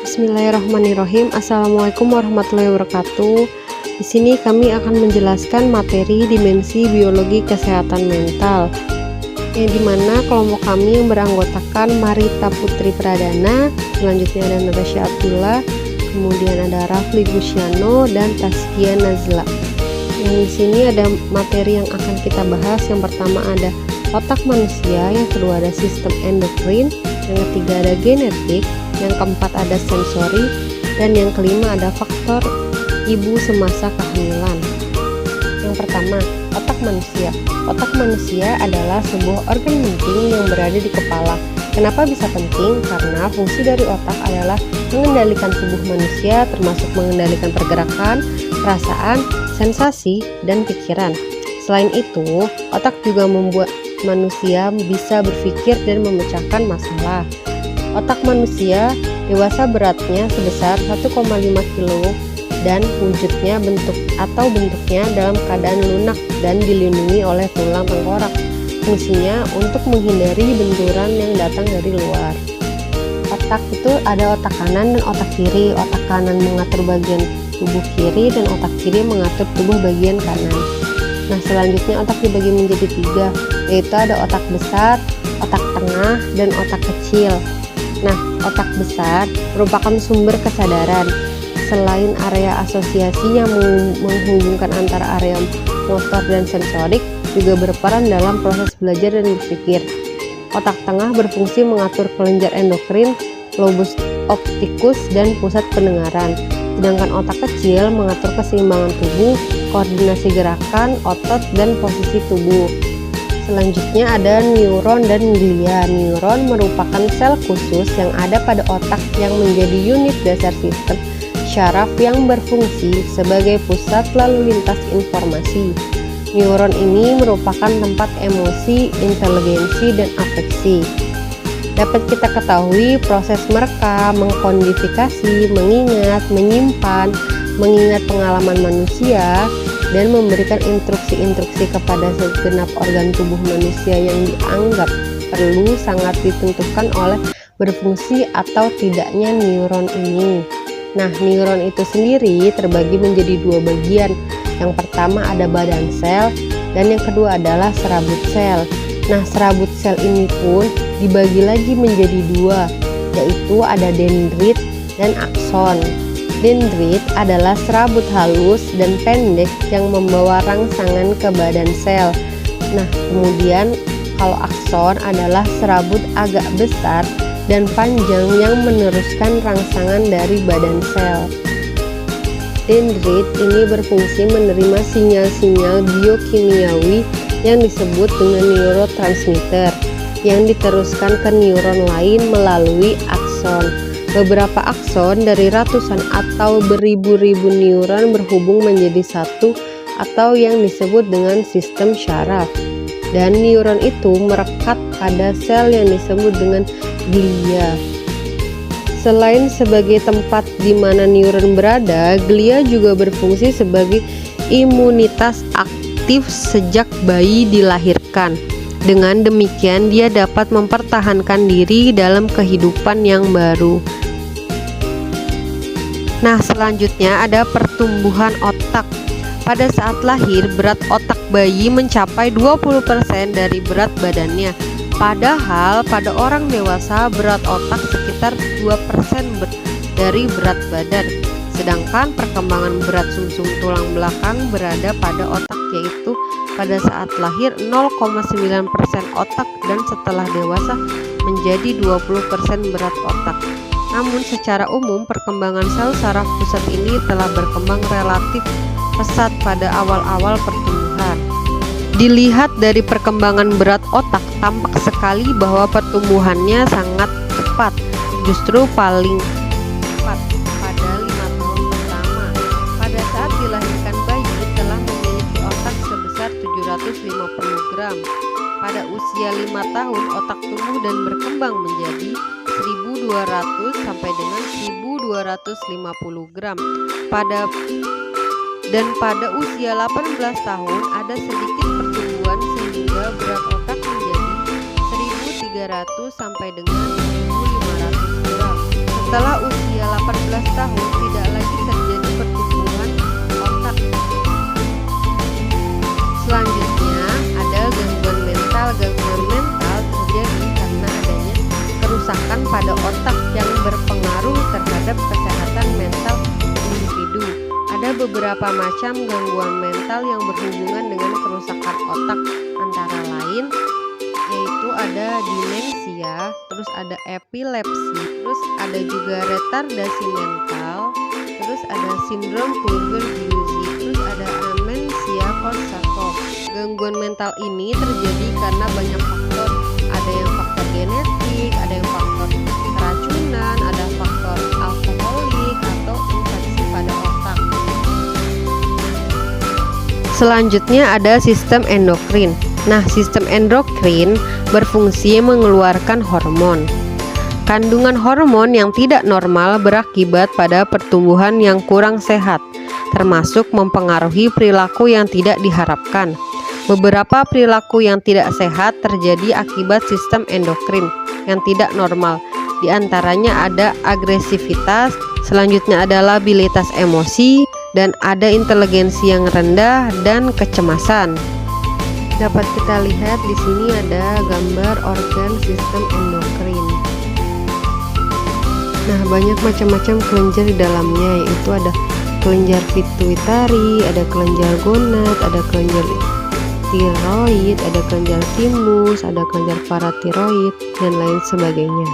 Bismillahirrahmanirrahim. Assalamualaikum warahmatullahi wabarakatuh. Di sini kami akan menjelaskan materi dimensi biologi kesehatan mental, yang dimana kelompok kami yang beranggotakan Marita Putri Pradana, selanjutnya ada Natasha Abdullah, kemudian ada Rafli Gusiano dan Taskia Nazla. Yang di sini ada materi yang akan kita bahas. Yang pertama ada otak manusia, yang kedua ada sistem endokrin, yang ketiga ada genetik, yang keempat ada sensori, dan yang kelima ada faktor ibu semasa kehamilan. Yang pertama, otak manusia. Otak manusia adalah sebuah organ penting yang berada di kepala. Kenapa bisa penting? Karena fungsi dari otak adalah mengendalikan tubuh manusia, termasuk mengendalikan pergerakan, perasaan, sensasi, dan pikiran. Selain itu, otak juga membuat manusia bisa berpikir dan memecahkan masalah. Otak manusia dewasa beratnya sebesar 1,5 kg dan wujudnya bentuknya dalam keadaan lunak dan dilindungi oleh tulang tengkorak. Fungsinya untuk menghindari benturan yang datang dari luar. Otak itu ada otak kanan dan otak kiri. Otak kanan mengatur bagian tubuh kiri dan otak kiri mengatur tubuh bagian kanan. Nah, selanjutnya otak dibagi menjadi 3, yaitu ada otak besar, otak tengah, dan otak kecil. Nah, otak besar merupakan sumber kesadaran. Selain area asosiasi yang menghubungkan antara area motor dan sensorik, juga berperan dalam proses belajar dan berpikir. Otak tengah berfungsi mengatur kelenjar endokrin, lobus optikus, dan pusat pendengaran. Sedangkan otak kecil mengatur keseimbangan tubuh, koordinasi gerakan, otot, dan posisi tubuh. Selanjutnya ada neuron dan glia. Neuron merupakan sel khusus yang ada pada otak yang menjadi unit dasar sistem syaraf yang berfungsi sebagai pusat lalu lintas informasi. Neuron ini merupakan tempat emosi, inteligensi, dan afeksi. Dapat kita ketahui proses merekam, mengkodifikasi, mengingat, menyimpan, mengingat pengalaman manusia, dan memberikan instruksi-instruksi kepada segenap organ tubuh manusia yang dianggap perlu sangat ditentukan oleh berfungsi atau tidaknya neuron ini. Nah, neuron itu sendiri terbagi menjadi 2 bagian. Yang pertama ada badan sel, dan yang kedua adalah serabut sel. Nah, serabut sel ini pun dibagi lagi menjadi 2, yaitu ada dendrit dan akson. Dendrit adalah serabut halus dan pendek yang membawa rangsangan ke badan sel. Nah, kemudian kalau akson adalah serabut agak besar dan panjang yang meneruskan rangsangan dari badan sel. Dendrit ini berfungsi menerima sinyal-sinyal biokimiawi yang disebut dengan neurotransmitter yang diteruskan ke neuron lain melalui akson. Beberapa akson dari ratusan atau beribu-ribu neuron berhubung menjadi satu atau yang disebut dengan sistem syaraf. Dan neuron itu merekat pada sel yang disebut dengan glia. Selain sebagai tempat di mana neuron berada, glia juga berfungsi sebagai imunitas aktif sejak bayi dilahirkan. Dengan demikian, dia dapat mempertahankan diri dalam kehidupan yang baru. Nah, selanjutnya ada pertumbuhan otak. Pada saat lahir, berat otak bayi mencapai 20% dari berat badannya. Padahal pada orang dewasa berat otak sekitar 2% dari berat badan. Sedangkan perkembangan berat sumsum tulang belakang berada pada otak, yaitu pada saat lahir 0,9% otak dan setelah dewasa menjadi 20% berat otak. Namun secara umum perkembangan sel saraf pusat ini telah berkembang relatif pesat pada awal-awal pertumbuhan. Dilihat dari perkembangan berat otak, tampak sekali bahwa pertumbuhannya sangat cepat, justru paling cepat pada 5 tahun pertama. Pada saat dilahirkan, bayi telah memiliki otak sebesar 750 gram. Pada usia 5 tahun, otak tumbuh dan berkembang menjadi 1.200 sampai dengan 1.250 gram. Pada usia 18 tahun ada sedikit pertumbuhan sehingga berat otak menjadi 1.300 sampai dengan 1.500 gram. Setelah usia tahun tidak lagi terjadi pertumbuhan otak. Selanjutnya ada gangguan mental. Gangguan mental terjadi karena adanya kerusakan pada otak yang berpengaruh terhadap kesehatan mental individu. Ada beberapa macam gangguan mental yang berhubungan dengan kerusakan otak, antara lain yaitu ada demensia, terus ada epilepsi, terus ada juga retardasi mental, terus ada sindrom Kluver-Bucy, terus ada amnesia-Korsakoff. Gangguan mental ini terjadi karena banyak faktor. Ada yang faktor genetik, ada yang faktor keracunan, ada faktor alkoholik atau infeksi pada otak. Selanjutnya ada sistem endokrin. Nah, sistem endokrin berfungsi mengeluarkan hormon. Kandungan hormon yang tidak normal berakibat pada pertumbuhan yang kurang sehat, termasuk mempengaruhi perilaku yang tidak diharapkan. Beberapa perilaku yang tidak sehat terjadi akibat sistem endokrin yang tidak normal. Di antaranya ada agresivitas, selanjutnya ada labilitas emosi, dan ada inteligensi yang rendah dan kecemasan. Dapat kita lihat di sini ada gambar organ sistem endokrin. Nah, banyak macam-macam kelenjar di dalamnya, yaitu ada kelenjar pituitari, ada kelenjar gonad, ada kelenjar tiroid, ada kelenjar timus, ada kelenjar paratiroid, dan lain sebagainya.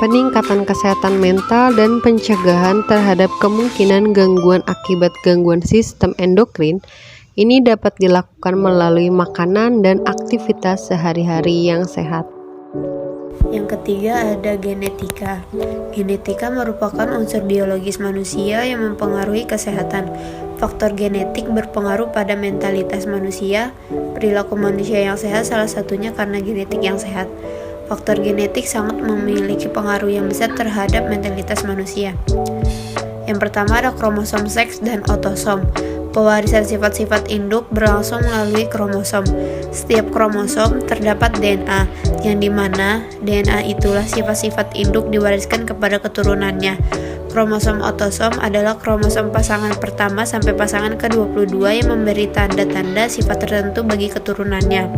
Peningkatan kesehatan mental dan pencegahan terhadap kemungkinan gangguan akibat gangguan sistem endokrin ini dapat dilakukan melalui makanan dan aktivitas sehari-hari yang sehat. Yang ketiga ada genetika. Genetika merupakan unsur biologis manusia yang mempengaruhi kesehatan. Faktor genetik berpengaruh pada mentalitas manusia. Perilaku manusia yang sehat salah satunya karena genetik yang sehat. Faktor genetik sangat memiliki pengaruh yang besar terhadap mentalitas manusia. Yang pertama ada kromosom seks dan otosom. Pewarisan sifat-sifat induk berlangsung melalui kromosom. Setiap kromosom terdapat DNA, yang dimana DNA itulah sifat-sifat induk diwariskan kepada keturunannya. Kromosom otosom adalah kromosom pasangan pertama sampai pasangan ke-22 yang memberi tanda-tanda sifat tertentu bagi keturunannya.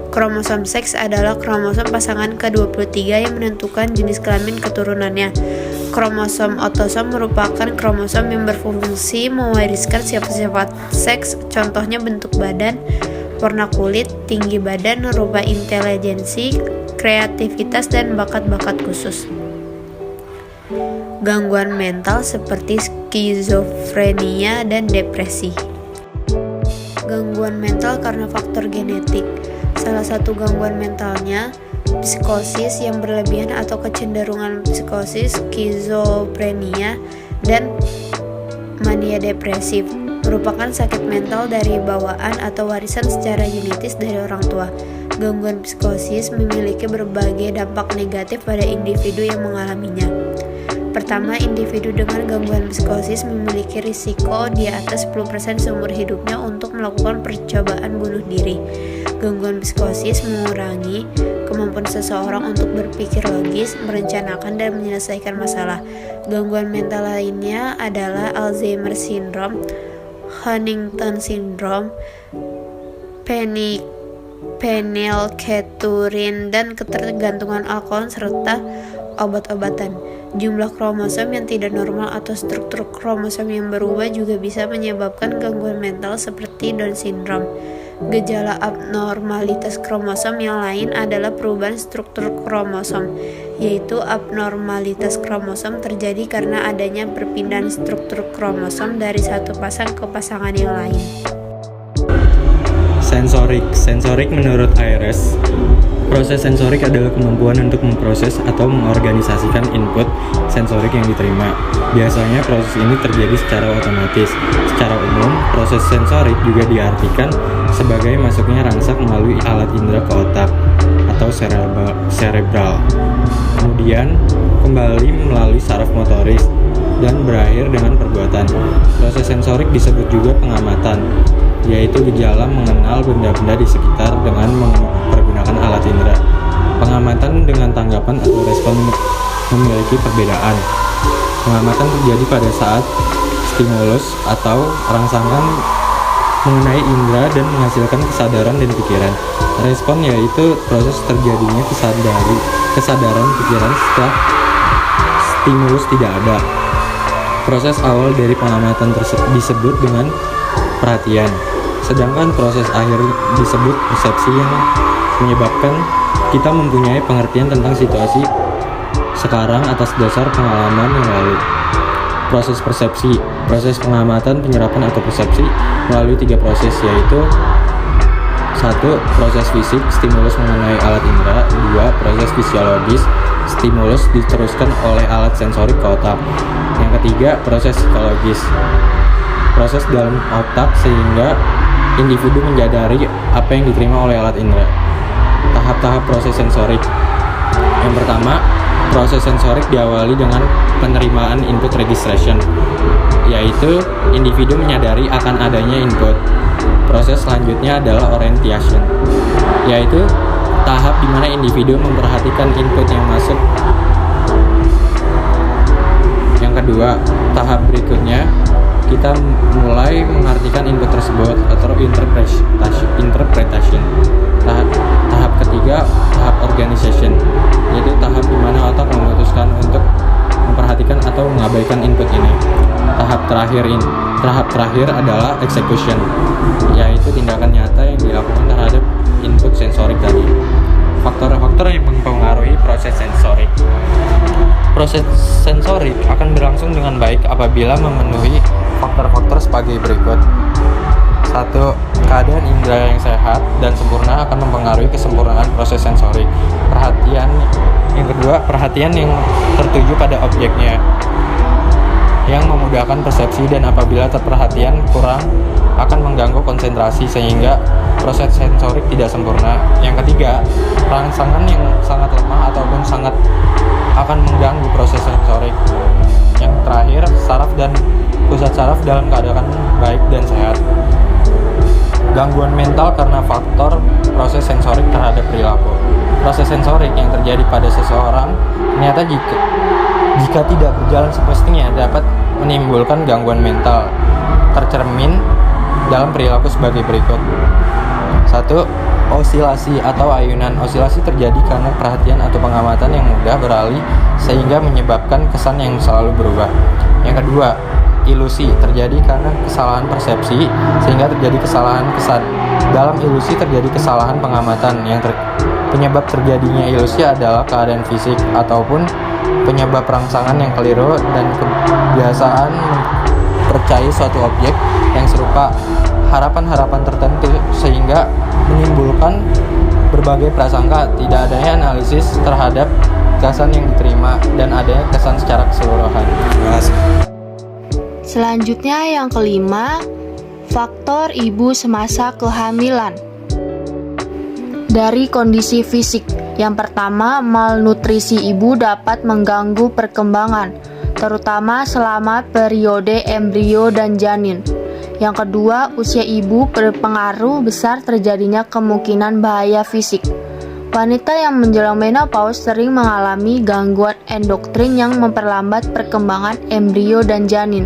Kromosom seks adalah kromosom pasangan ke-23 yang menentukan jenis kelamin keturunannya. Kromosom otosom merupakan kromosom yang berfungsi mewariskan sifat-sifat seks, contohnya bentuk badan, warna kulit, tinggi badan, rupa intelijensi, kreativitas, dan bakat-bakat khusus. Gangguan mental seperti skizofrenia dan depresi. Gangguan mental karena faktor genetik. Salah satu gangguan mentalnya psikosis yang berlebihan atau kecenderungan psikosis, skizofrenia, dan mania depresif merupakan sakit mental dari bawaan atau warisan secara genetis dari orang tua. Gangguan psikosis memiliki berbagai dampak negatif pada individu yang mengalaminya. Pertama, individu dengan gangguan psikosis memiliki risiko di atas 10% seumur hidupnya untuk melakukan percobaan bunuh diri. Gangguan psikosis mengurangi kemampuan seseorang untuk berpikir logis, merencanakan, dan menyelesaikan masalah. Gangguan mental lainnya adalah Alzheimer syndrome, Huntington syndrome, phenylketonuria, dan ketergantungan alkohol serta obat-obatan. Jumlah kromosom yang tidak normal atau struktur kromosom yang berubah juga bisa menyebabkan gangguan mental seperti Down syndrome. Gejala abnormalitas kromosom yang lain adalah perubahan struktur kromosom, yaitu abnormalitas kromosom terjadi karena adanya perpindahan struktur kromosom dari satu pasang ke pasangan yang lain. Sensorik menurut Ayres, proses sensorik adalah kemampuan untuk memproses atau mengorganisasikan input sensorik yang diterima. Biasanya proses ini terjadi secara otomatis. Secara umum, proses sensorik juga diartikan sebagai masuknya rangsak melalui alat indera ke otak atau cerebral. Kemudian kembali melalui saraf motoris dan berakhir dengan perbuatan. Proses sensorik disebut juga pengamatan, yaitu gejala mengenal benda-benda di sekitar dengan mempergunakan alat indera. Pengamatan dengan tanggapan atau respon memiliki perbedaan. Pengamatan terjadi pada saat stimulus atau rangsangan mengenai indera dan menghasilkan kesadaran dan pikiran. Respon yaitu proses terjadinya kesadaran pikiran setelah stimulus tidak ada. Proses awal dari pengamatan disebut dengan perhatian, sedangkan proses akhir disebut persepsi yang menyebabkan kita mempunyai pengertian tentang situasi sekarang atas dasar pengalaman yang lalu. Proses persepsi, proses pengamatan, penyerapan atau persepsi melalui 3 proses, yaitu 1. Proses fisik, stimulus mengenai alat indera. 2. Proses fisiologis, stimulus diteruskan oleh alat sensorik ke otak. Yang ketiga, proses psikologis, proses dalam otak sehingga individu menyadari apa yang diterima oleh alat indera. Tahap-tahap proses sensorik. Yang pertama, proses sensorik diawali dengan penerimaan input registration, yaitu individu menyadari akan adanya input. Proses selanjutnya adalah orientation, yaitu tahap di mana individu memperhatikan input yang masuk. Yang kedua, tahap berikutnya kita mulai mengartikan input tersebut atau interpretation. Tahap ketiga, tahap organization, yaitu tahap di mana otak memutuskan untuk memperhatikan atau mengabaikan input ini. Tahap terakhir adalah execution, yaitu tindakan nyata yang dilakukan terhadap input sensorik tadi. Faktor-faktor yang mempengaruhi proses sensorik. Proses sensorik akan berlangsung dengan baik apabila memenuhi faktor-faktor sebagai berikut. 1. Keadaan indera yang sehat dan sempurna akan mempengaruhi kesempurnaan proses sensorik. Yang kedua, perhatian yang tertuju pada objeknya yang memudahkan persepsi, dan apabila perhatian kurang akan mengganggu konsentrasi sehingga proses sensorik tidak sempurna. Yang ketiga, rangsangan yang sangat lemah ataupun sangat akan mengganggu proses sensorik. Yang terakhir, saraf dan pusat saraf dalam keadaan baik dan sehat. Gangguan mental karena faktor proses sensorik terhadap perilaku. Proses sensorik yang terjadi pada seseorang ternyata jika tidak berjalan semestinya dapat menimbulkan gangguan mental tercermin dalam perilaku sebagai berikut. 1. Osilasi atau ayunan. Osilasi terjadi karena perhatian atau pengamatan yang mudah beralih sehingga menyebabkan kesan yang selalu berubah. Yang kedua, ilusi terjadi karena kesalahan persepsi sehingga terjadi kesalahan kesan. Dalam ilusi terjadi kesalahan pengamatan. Penyebab terjadinya ilusi adalah keadaan fisik ataupun penyebab rangsangan yang keliru dan kebiasaan percaya suatu objek yang serupa harapan-harapan tertentu sehingga menimbulkan berbagai prasangka, tidak adanya analisis terhadap kesan yang diterima dan adanya kesan secara keseluruhan. Selanjutnya yang kelima, faktor ibu semasa kehamilan. Dari kondisi fisik, yang pertama, malnutrisi ibu dapat mengganggu perkembangan, terutama selama periode embrio dan janin. Yang kedua, usia ibu berpengaruh besar terjadinya kemungkinan bahaya fisik. Wanita yang menjelang menopause sering mengalami gangguan endokrin yang memperlambat perkembangan embrio dan janin.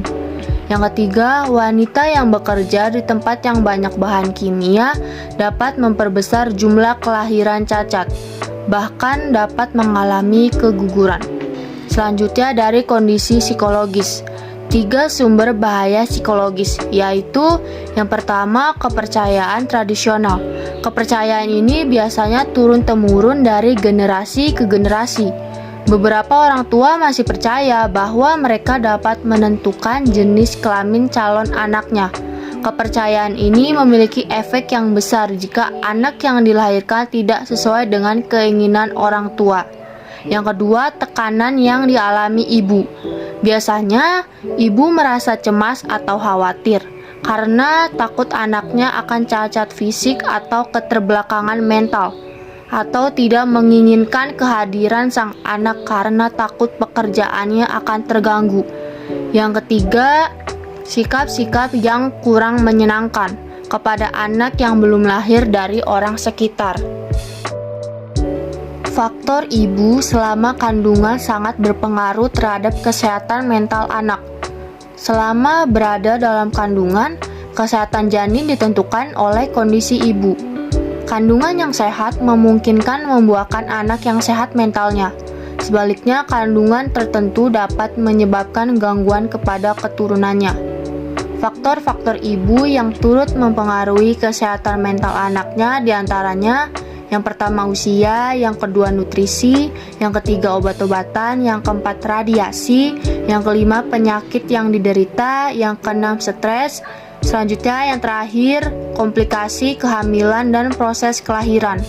Yang ketiga, wanita yang bekerja di tempat yang banyak bahan kimia dapat memperbesar jumlah kelahiran cacat, bahkan dapat mengalami keguguran. Selanjutnya dari kondisi psikologis. 3 sumber bahaya psikologis, yaitu yang pertama, kepercayaan tradisional. Kepercayaan ini biasanya turun-temurun dari generasi ke generasi. Beberapa orang tua masih percaya bahwa mereka dapat menentukan jenis kelamin calon anaknya. Kepercayaan ini memiliki efek yang besar jika anak yang dilahirkan tidak sesuai dengan keinginan orang tua. Yang kedua, tekanan yang dialami ibu. Biasanya, ibu merasa cemas atau khawatir karena takut anaknya akan cacat fisik atau keterbelakangan mental, atau tidak menginginkan kehadiran sang anak karena takut pekerjaannya akan terganggu. Yang ketiga, sikap-sikap yang kurang menyenangkan kepada anak yang belum lahir dari orang sekitar. Faktor ibu selama kandungan sangat berpengaruh terhadap kesehatan mental anak. Selama berada dalam kandungan, kesehatan janin ditentukan oleh kondisi ibu. Kandungan yang sehat memungkinkan membuahkan anak yang sehat mentalnya. Sebaliknya, kandungan tertentu dapat menyebabkan gangguan kepada keturunannya. Faktor-faktor ibu yang turut mempengaruhi kesehatan mental anaknya diantaranya yang pertama usia, yang kedua nutrisi, yang ketiga obat-obatan, yang keempat radiasi, yang kelima penyakit yang diderita, yang keenam stres, selanjutnya yang terakhir komplikasi kehamilan dan proses kelahiran.